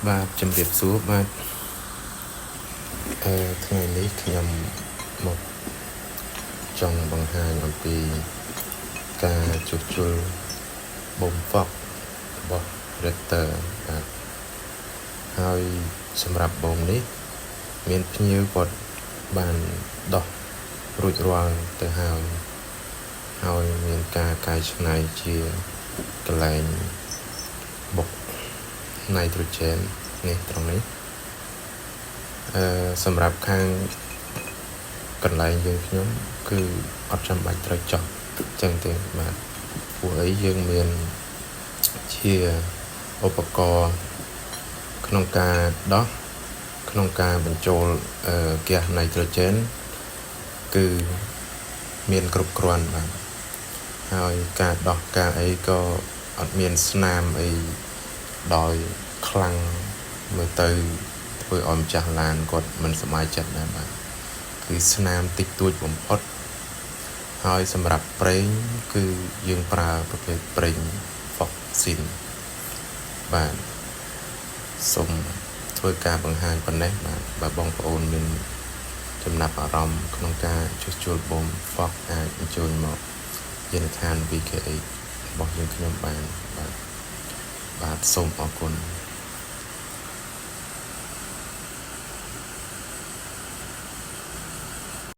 បាទជំរាបសួរបាទថ្ងៃនេះខ្ញុំមកចង់បង្ហាញអំពីការជួសជុលបំផុសរបស់ Rector បាទហើយសម្រាប់បូមនេះមានភ្ញៀវគាត់បានដោះរួចរាល់ទៅហើយមានការកែច្នៃជាកន្លែងបុក nitrogen នេះត្រង់នេះសម្រាប់ខាងកន្លែងយើងខ្ញុំគឺអត់ចាំបាច់ត្រូវចោះចឹងទេបាទព្រោះអីយើងមានជាឧបករណ៍ក្នុងការដោះក្នុងការបញ្ចូលហ្គាស nitrogen គឺមានគ្រប់គ្រាន់បាទហើយការដោះការអីក៏អត់មានស្នាមអីដោយខ្លាំងមើលទៅធ្វើឲ្យម្ចាស់ឡានគាត់មិនសប្បាយចិត្តដែរបាទគឺស្នាមតិចតួចបំផុតហើយសម្រាប់ប្រេងគឺយើងប្រើប្រភេទប្រេង Foxin បាទសូមធ្វើការបង្ហាញប៉ុណ្ណេះបាទបើបងប្អូនមានចំណាប់អារម្មណ៍ក្នុងការជួសជុលបូម Fox អាចអញ្ជើញមកយានដ្ឋាន VKH របស់យើងខ្ញុំបានបាទសូមអរគុណ